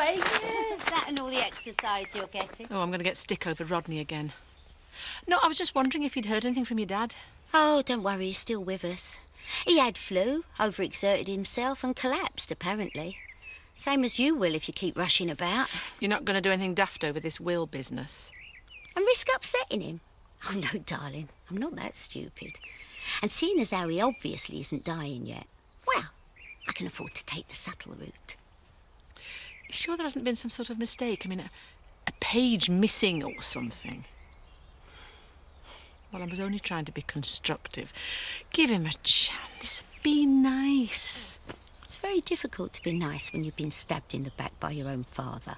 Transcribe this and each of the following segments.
away. Yes, that and all the exercise you're getting. Oh, I'm going to get stick over Rodney again. No, I was just wondering if you'd heard anything from your dad. Oh, don't worry, he's still with us. He had flu, overexerted himself and collapsed, apparently. Same as you will if you keep rushing about. You're not going to do anything daft over this will business? And risk upsetting him? Oh, no, darling, I'm not that stupid. And seeing as how he obviously isn't dying yet, well, I can afford to take the subtle route. You sure there hasn't been some sort of mistake? I mean, a page missing or something? Well, I was only trying to be constructive. Give him a chance. Be nice. It's very difficult to be nice when you've been stabbed in the back by your own father.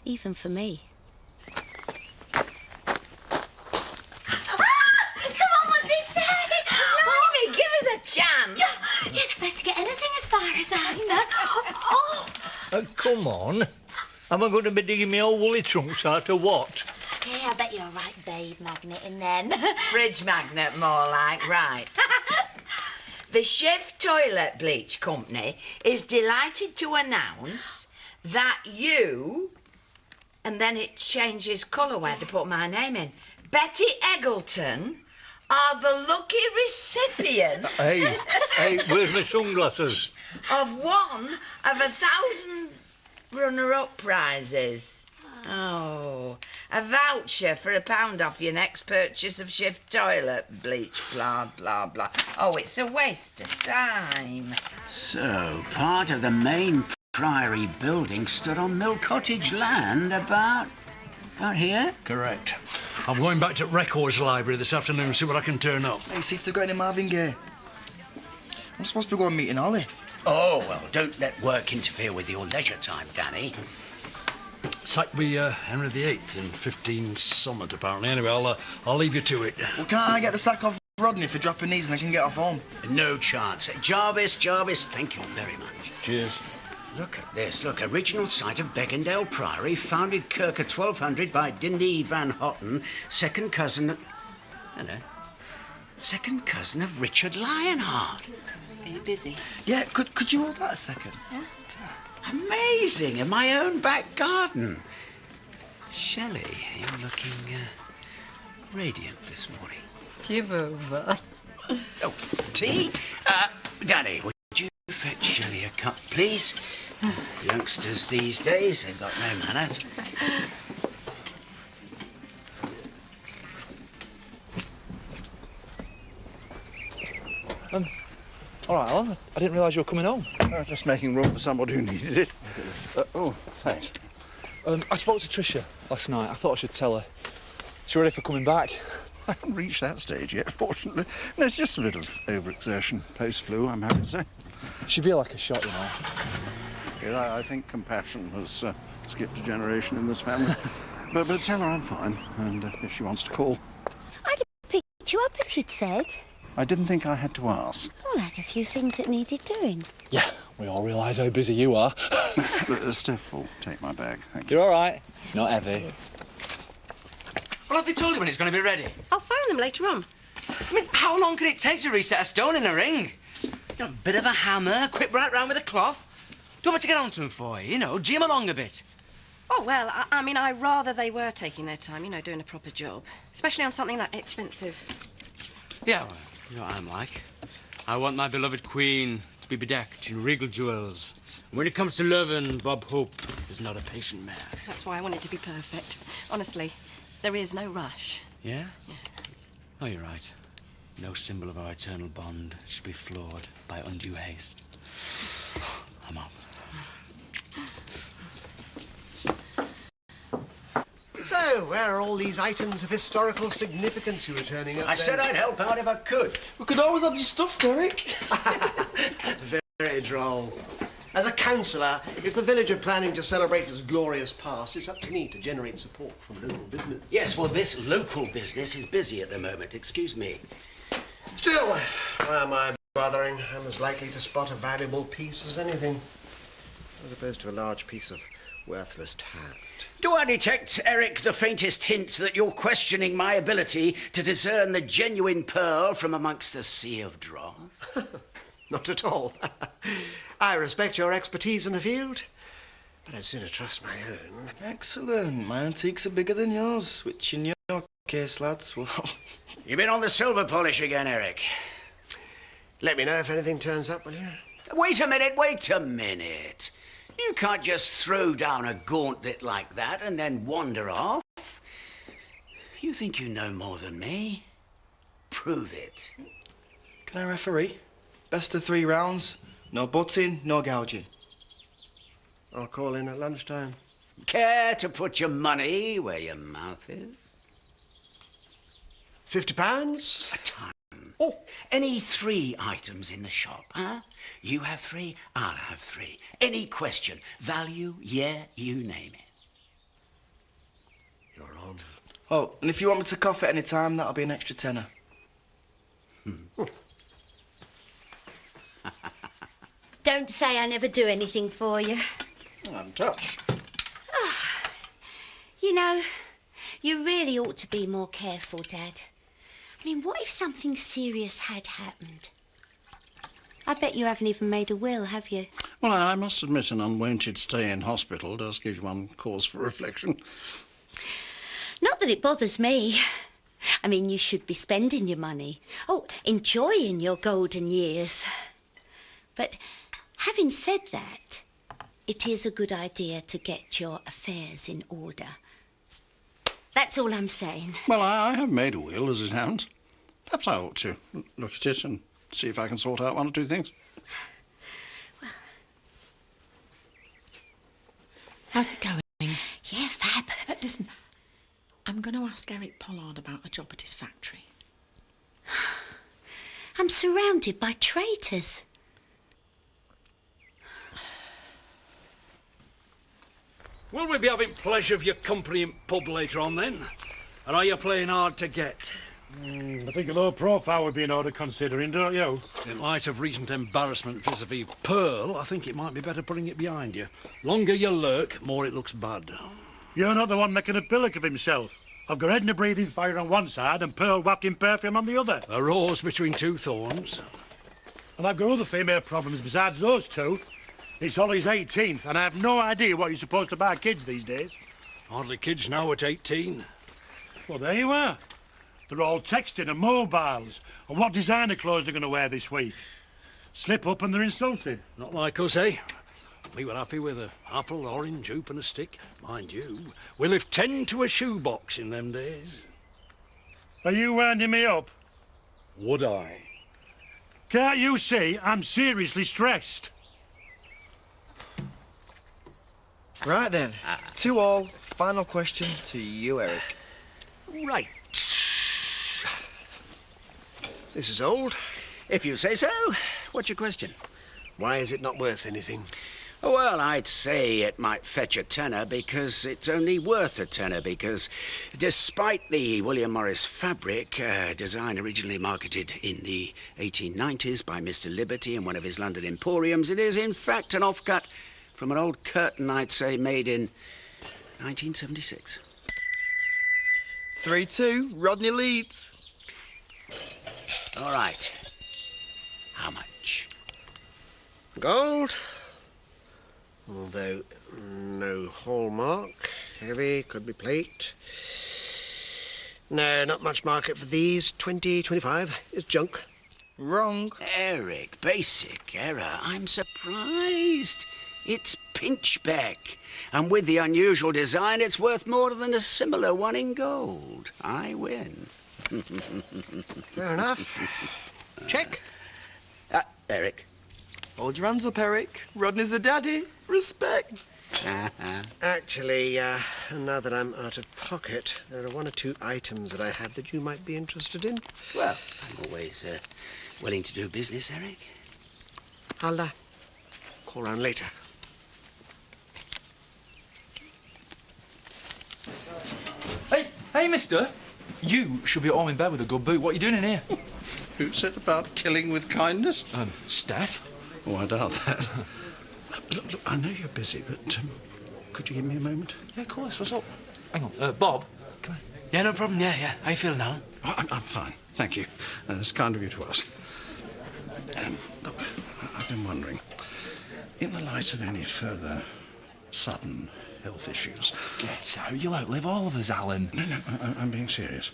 Even for me. Chance. You'd better get anything as far as I know. Come on. Am I going to be digging my old woolly trunks out or what? Yeah, I bet you're right, babe magneting then. Fridge magnet, more like, right. The Chef Toilet Bleach Company is delighted to announce that you... And then it changes colour where they put my name in. Betty Eggleton... are the lucky recipient... Hey, where's my sunglasses? ...of one of 1,000 runner-up prizes. Oh, a voucher for £1 off your next purchase of Shift Toilet Bleach, blah, blah, blah. Oh, it's a waste of time. So, part of the main priory building stood on Mill Cottage land about here? Correct. I'm going back to Records Library this afternoon and see what I can turn up. Hey, see if they've got any Marvin Gaye. I'm supposed to be going meeting Ollie. Oh, well, don't let work interfere with your leisure time, Danny. It's like we Henry VIII in 15 Summit, apparently. Anyway, I'll leave you to it. Well, can't I get the sack off Rodney for dropping these and I can get off home? No chance. Jarvis, thank you very much. Cheers. Look at this. Look, original site of Beckendale Priory, founded Kirk at 1200 by Dindy Van Hotten, second cousin of... Hello. Second cousin of Richard Lionheart. Are you busy? Yeah, could you hold that a second? Yeah. Amazing, in my own back garden. Shelley, you're looking radiant this morning. Give over. Oh, tea? Danny, would you fetch Shelley a cup, please? Youngsters these days, they've got no manners. All right, Alan, I didn't realise you were coming home. Just making room for somebody who needed it. Oh, thanks. I spoke to Tricia last night. I thought I should tell her. She's ready for coming back. I haven't reached that stage yet, fortunately. No, it's just a bit of overexertion post-flu, I'm happy to say. She'd be like a shot, you know. Yeah, I think compassion has skipped a generation in this family. but tell her I'm fine, and if she wants to call. I'd have picked you up if you'd said. I didn't think I had to ask. Well, I had a few things that needed doing. Yeah, we all realise how busy you are. Steph will take my bag, thank you. You're all right. It's not heavy. Well, have they told you when it's going to be ready? I'll phone them later on. I mean, how long could it take to reset a stone in a ring? You know, a bit of a hammer, quick right round with a cloth. Do you want me to get on to them for you? You know, gym along a bit. Oh, well, I mean, I'd rather they were taking their time, you know, doing a proper job. Especially on something that expensive. Yeah, well, you know what I'm like. I want my beloved queen to be bedecked in regal jewels. And when it comes to loving, Bob Hope is not a patient man. That's why I want it to be perfect. Honestly, there is no rush. Yeah? Yeah. Oh, you're right. No symbol of our eternal bond should be flawed by undue haste. I'm up. So, where are all these items of historical significance you were turning up? I said I'd help out if I could. We could always have your stuff, Derek. Very droll. As a councillor, if the village are planning to celebrate its glorious past, it's up to me to generate support from local business. Yes, well, this local business is busy at the moment. Excuse me. Still, why am I bothering? I'm as likely to spot a valuable piece as anything, as opposed to a large piece of worthless tat. Do I detect, Eric, the faintest hint that you're questioning my ability to discern the genuine pearl from amongst a sea of dross? Not at all. I respect your expertise in the field. But I'd sooner trust my own. Excellent. My antiques are bigger than yours, which in your case, lads, well... You've been on the silver polish again, Eric. Let me know if anything turns up, will you? Wait a minute. You can't just throw down a gauntlet like that and then wander off. You think you know more than me? Prove it. Can I referee? Best of 3 rounds. No butting, no gouging. I'll call in at lunchtime. Care to put your money where your mouth is? £50? A time. Oh, any 3 items in the shop, huh? You have 3, I'll have 3. Any question, value, yeah, you name it. You're on. Oh, and if you want me to cough at any time, that'll be an extra tenner. Don't say I never do anything for you. I'm touched. You know, you really ought to be more careful, Dad. I mean, what if something serious had happened? I bet you haven't even made a will, have you? Well, I must admit an unwonted stay in hospital does give one cause for reflection. Not that it bothers me. I mean, you should be spending your money. Oh, enjoying your golden years. But having said that, it is a good idea to get your affairs in order. That's all I'm saying. Well, I have made a will, as it happens. Perhaps I ought to look at it and see if I can sort out 1 or 2 things. How's it going? Yeah, fab. Listen, I'm going to ask Eric Pollard about a job at his factory. I'm surrounded by traitors. Will we be having pleasure of your company in pub later on, then? And are you playing hard to get? I think a low profile would be in order considering, don't you? In light of recent embarrassment vis-à-vis Pearl, I think it might be better putting it behind you. Longer you lurk, more it looks bad. You're not the one making a pillock of himself. I've got Edna breathing fire on one side and Pearl wafting perfume on the other. A rose between 2 thorns. And I've got other female problems besides those 2. It's Ollie's 18th, and I have no idea what you're supposed to buy kids these days. Hardly kids now at 18. Well, there you are. They're all texting and mobiles. And what designer clothes they're going to wear this week? Slip up and they're insulted. Not like us, eh? We were happy with a apple, orange, hoop and a stick. Mind you, we lived 10 to a shoebox in them days. Are you winding me up? Would I? Can't you see I'm seriously stressed? Right then, 2 all. Final question to you, Eric. Right. This is old. If you say so. What's your question? Why is it not worth anything? Well, I'd say it might fetch a tenner because it's only worth a tenner because despite the William Morris fabric, design originally marketed in the 1890s by Mr. Liberty in one of his London emporiums, it is in fact an offcut from an old curtain, I'd say, made in 1976. 3-2, Rodney leads. All right. How much? Gold. Although no hallmark. Heavy, could be plate. No, not much market for these. 20, 25. It's junk. Wrong. Eric, basic error. I'm surprised. It's pinchbeck. And with the unusual design, it's worth more than a similar one in gold. I win. Fair enough. Check. Eric. Hold your hands up, Eric. Rodney's a daddy. Respect. Actually, now that I'm out of pocket, there are 1 or 2 items that I have that you might be interested in. Well, I'm always willing to do business, Eric. I'll call round later. Hey, mister. You should be at home in bed with a good boot. What are you doing in here? Who said about killing with kindness? Steph? Oh, I doubt that. Look, I know you're busy, but could you give me a moment? Yeah, of course. What's up? Hang on. Bob? Can I... Yeah, no problem. Yeah. How you feeling now? Oh, I'm fine, thank you. It's kind of you to ask. Look, I've been wondering, in the light of any further sudden health issues. Get out. You'll outlive all of us, Alan. No, I'm being serious.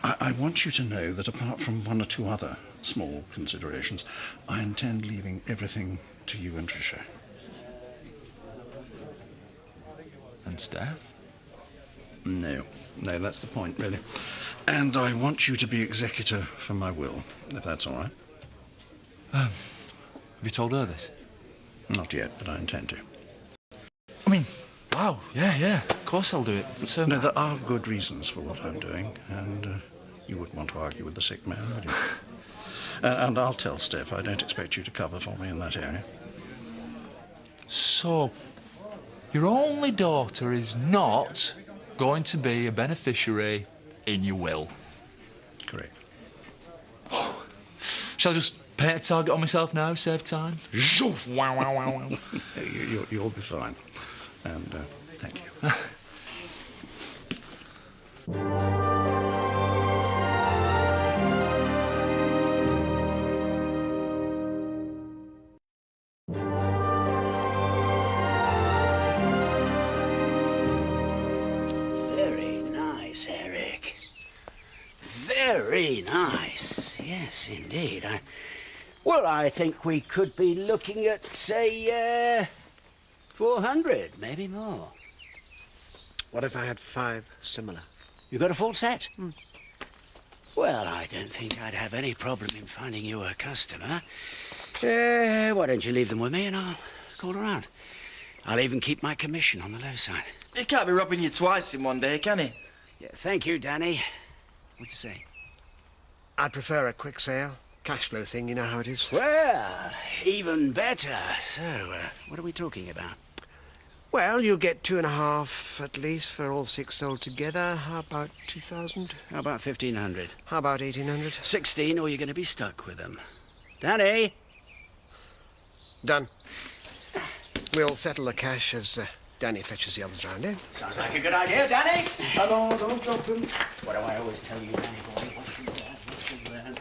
I want you to know that apart from one or two other small considerations, I intend leaving everything to you and Tricia. And Steph? No, that's the point, really. And I want you to be executor for my will, if that's all right. Have you told her this? Not yet, but I intend to. I mean, wow, yeah, of course I'll do it. But, No, there are good reasons for what I'm doing, and you wouldn't want to argue with the sick man, would you? And I'll tell Steph I don't expect you to cover for me in that area. So, your only daughter is not going to be a beneficiary in your will? Correct. Shall I just paint a target on myself now, save time? Wow. You'll be fine. And thank you. Very nice, Eric. Very nice. Yes, indeed. I think we could be looking at, say, 400, maybe more. What if I had 5 similar? You got a full set? Well, I don't think I'd have any problem in finding you a customer. Why don't you leave them with me and I'll call around. I'll even keep my commission on the low side. He can't be robbing you twice in one day, can he? Yeah, thank you, Danny. What'd you say? I'd prefer a quick sale. Cash flow thing, you know how it is. Well, even better. So, what are we talking about? Well, you'll get 2.5 at least for all 6 sold together. How about 2,000? How about 1,500? How about 1,800? 16, or you're going to be stuck with them. Danny? Done. We'll settle the cash as Danny fetches the others round, eh? Sounds like a good idea, Danny. Hello, don't drop him. What do I always tell you, Danny boy? What you learn, what you learn.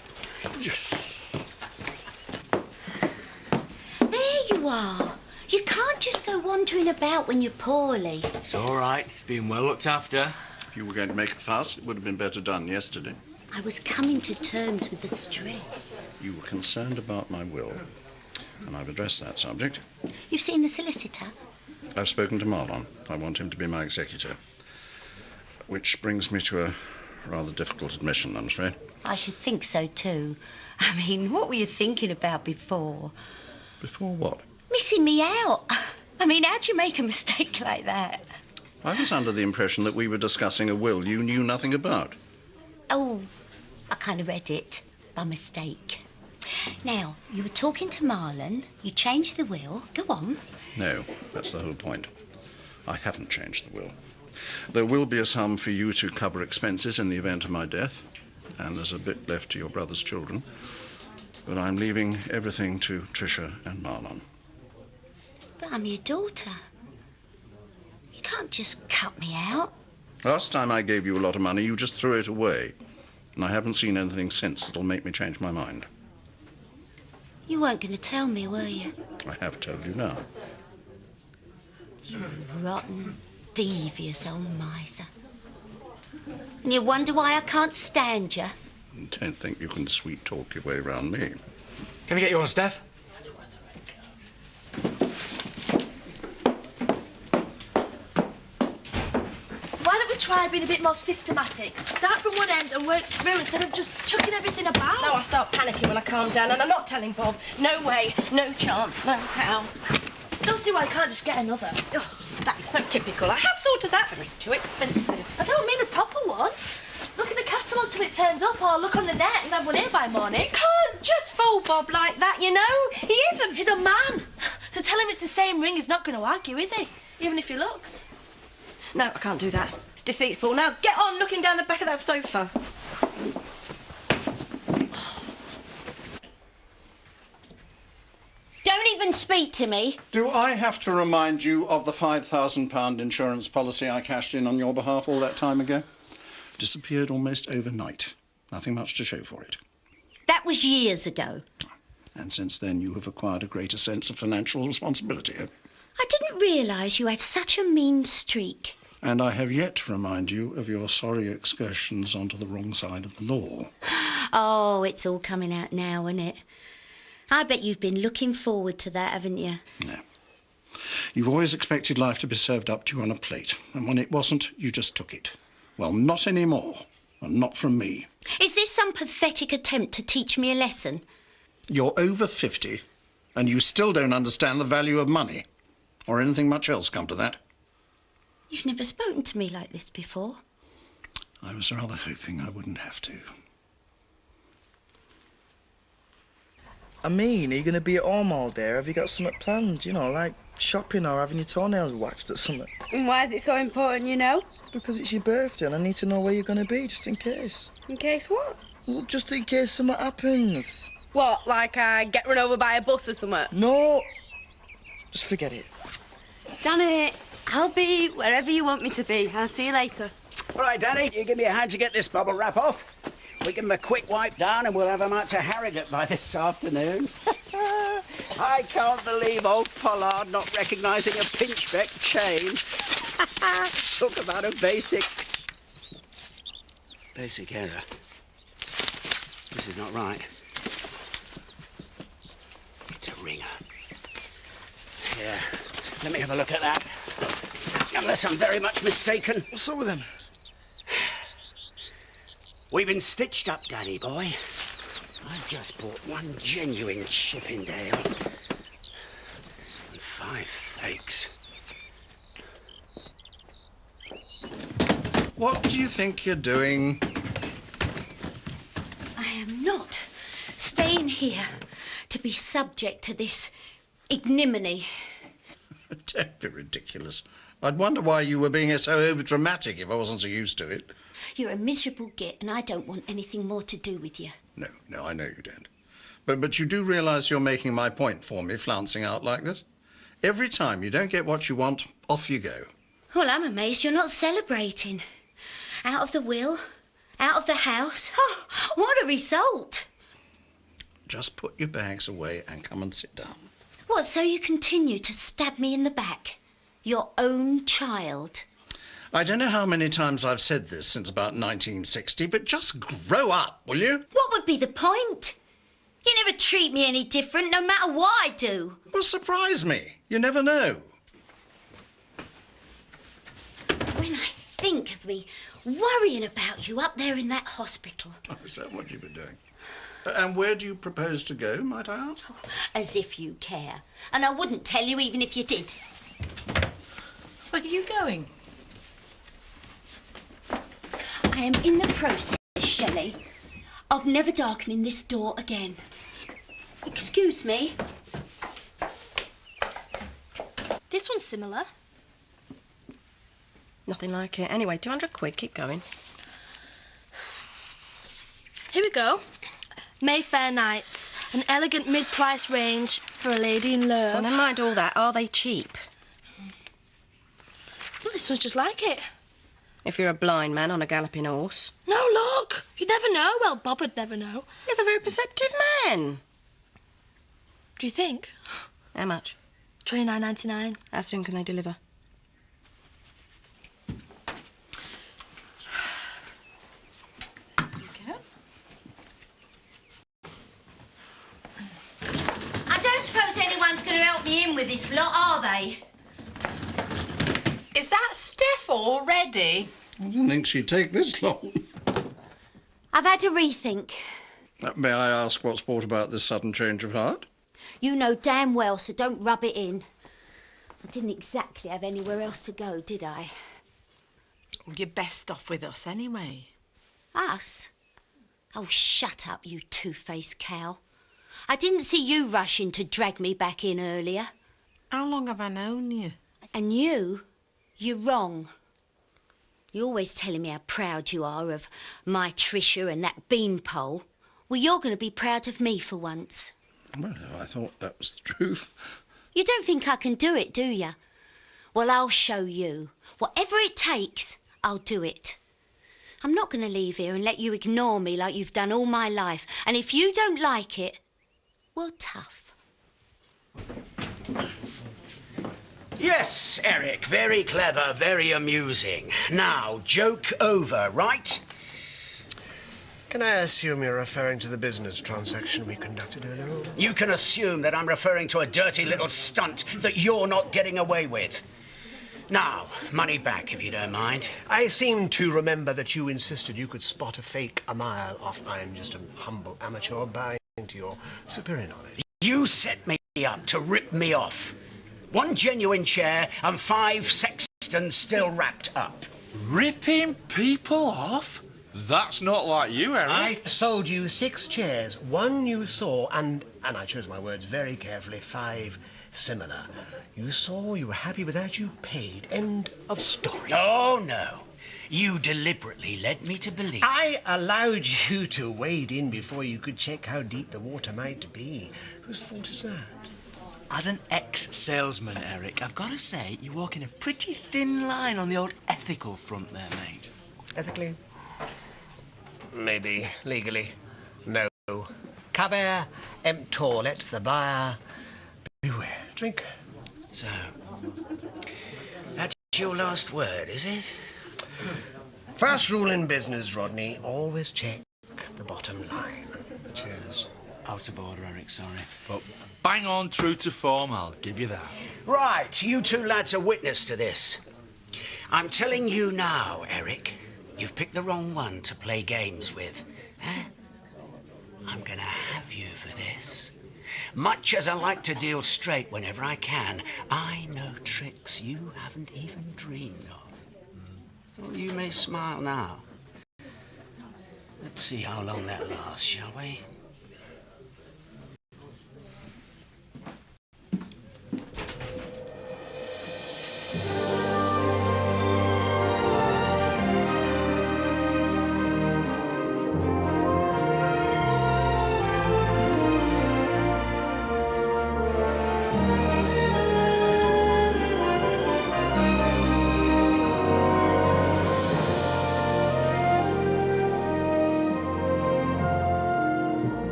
There you are. You can't just go wandering about when you're poorly. It's all right. He's being well looked after. If you were going to make a fuss, it would have been better done yesterday. I was coming to terms with the stress. You were concerned about my will, and I've addressed that subject. You've seen the solicitor? I've spoken to Marlon. I want him to be my executor. Which brings me to a rather difficult admission, I'm afraid. I should think so too. I mean, what were you thinking about before? Before what? Missing me out. I mean, how'd you make a mistake like that? I was under the impression that we were discussing a will you knew nothing about. Oh, I kind of read it by mistake. Now, you were talking to Marlon, you changed the will. Go on. No, that's the whole point. I haven't changed the will. There will be a sum for you to cover expenses in the event of my death, and there's a bit left to your brother's children. But I'm leaving everything to Tricia and Marlon. But I'm your daughter. You can't just cut me out. Last time I gave you a lot of money, you just threw it away. And I haven't seen anything since that'll make me change my mind. You weren't going to tell me, were you? I have told you now. You rotten, devious old miser. And you wonder why I can't stand you? Don't think you can sweet talk your way around me. Can we get you on, Steph? Why don't we try being a bit more systematic? Start from one end and work through instead of just chucking everything about. No, I start panicking when I calm down, and I'm not telling Bob. No way, no chance, no how. Don't see why I can't just get another. Oh, that's so typical. I have thought of that, but it's too expensive. I don't mean a proper one. Look in the catalogue till it turns up, or look on the net and have one here by morning. You can't just fool Bob like that, you know. He isn't. He's a man. To tell him it's the same ring is not going to argue, is he? Even if he looks. No, I can't do that. It's deceitful. Now get on looking down the back of that sofa. Don't even speak to me. Do I have to remind you of the £5,000 insurance policy I cashed in on your behalf all that time ago? Disappeared almost overnight. Nothing much to show for it. That was years ago. And since then you have acquired a greater sense of financial responsibility. I didn't realise you had such a mean streak. And I have yet to remind you of your sorry excursions onto the wrong side of the law. Oh, it's all coming out now, isn't it? I bet you've been looking forward to that, haven't you? No. You've always expected life to be served up to you on a plate, and when it wasn't, you just took it. Well, not anymore, and not from me. Is this some pathetic attempt to teach me a lesson? You're over 50, and you still don't understand the value of money, or anything much else come to that. You've never spoken to me like this before. I was rather hoping I wouldn't have to. I mean, are you going to be at home all day, or have you got something planned, you know, like shopping or having your toenails waxed or something? And why is it so important, you know? Because it's your birthday and I need to know where you're going to be, just in case. In case what? Well, just in case something happens. What, like I get run over by a bus or something? No! Just forget it. Danny, I'll be wherever you want me to be. I'll see you later. All right, Danny, you give me a hand to get this bubble wrap off. We give him a quick wipe down and we'll have him out to Harrogate by this afternoon. I can't believe old Pollard not recognising a pinchbeck chain. Talk about a basic error. This is not right. It's a ringer. Yeah, let me have a look at that. Unless I'm very much mistaken. What's up with him? We've been stitched up, Danny boy. I've just bought one genuine Chippendale. And 5 fakes. What do you think you're doing? I am not staying here to be subject to this ignominy. Don't be ridiculous. I'd wonder why you were being so over-dramatic if I wasn't so used to it. You're a miserable git and I don't want anything more to do with you. No, I know you don't. But you do realise you're making my point for me, flouncing out like this? Every time you don't get what you want, off you go. Well, I'm amazed you're not celebrating. Out of the will, out of the house. Oh, what a result. Just put your bags away and come and sit down. What, so you continue to stab me in the back? Your own child? I don't know how many times I've said this since about 1960, but just grow up, will you? What would be the point? You never treat me any different, no matter what I do. Well, surprise me. You never know. When I think of me worrying about you up there in that hospital. Oh, is that what you've been doing? And where do you propose to go, might I ask? Oh, as if you care. And I wouldn't tell you even if you did. Where are you going? I am in the process, Shelley, of never darkening this door again. Excuse me. This one's similar. Nothing like it. Anyway, 200 quid, keep going. Here we go. Mayfair Nights, an elegant mid-price range for a lady in love. Well, never mind all that. Are they cheap? Well, this one's just like it. If you're a blind man on a galloping horse. No, look. You'd never know. Well, Bob would never know. He's a very perceptive man. Do you think? How much? $29.99. How soon can they deliver? I don't suppose anyone's going to help me in with this lot, are they? Is that Steph already? I didn't think she'd take this long. I've had a rethink. May I ask what's brought about this sudden change of heart? You know damn well, so don't rub it in. I didn't exactly have anywhere else to go, did I? Well, you're best off with us anyway. Us? Oh, shut up, you two-faced cow. I didn't see you rushing to drag me back in earlier. How long have I known you? And you're wrong. You're always telling me how proud you are of my Tricia and that beanpole. Well, you're going to be proud of me for once. Well, I thought that was the truth. You don't think I can do it, do you? Well, I'll show you. Whatever it takes, I'll do it. I'm not going to leave here and let you ignore me like you've done all my life. And if you don't like it, well, tough. Yes, Eric, very clever, very amusing. Now, joke over, right? Can I assume you're referring to the business transaction we conducted earlier on? You can assume that I'm referring to a dirty little stunt that you're not getting away with. Now, money back, if you don't mind. I seem to remember that you insisted you could spot a fake a mile off. I'm just a humble amateur buying into your superior knowledge. You set me up to rip me off. 1 genuine chair and 5 sextons still wrapped up. Ripping people off? That's not like you, Eric. I sold you 6 chairs. 1 you saw, and I chose my words very carefully, 5 similar. You saw, you were happy with that, you paid. End of story. Oh, no. You deliberately led me to believe... I allowed you to wade in before you could check how deep the water might be. Whose fault is that? As an ex-salesman, Eric, I've got to say, you're walking a pretty thin line on the old ethical front there, mate. Ethically? Maybe. Legally? No. Caveat emptor, let the buyer beware. Drink. So, that's your last word, is it? First rule in business, Rodney, always check the bottom line. Cheers. Out of order, Eric, sorry. But bang on true to form, I'll give you that. Right, you 2 lads are witness to this. I'm telling you now, Eric, you've picked the wrong one to play games with. Huh? I'm gonna have you for this. Much as I like to deal straight whenever I can, I know tricks you haven't even dreamed of. Well, you may smile now. Let's see how long that lasts, shall we?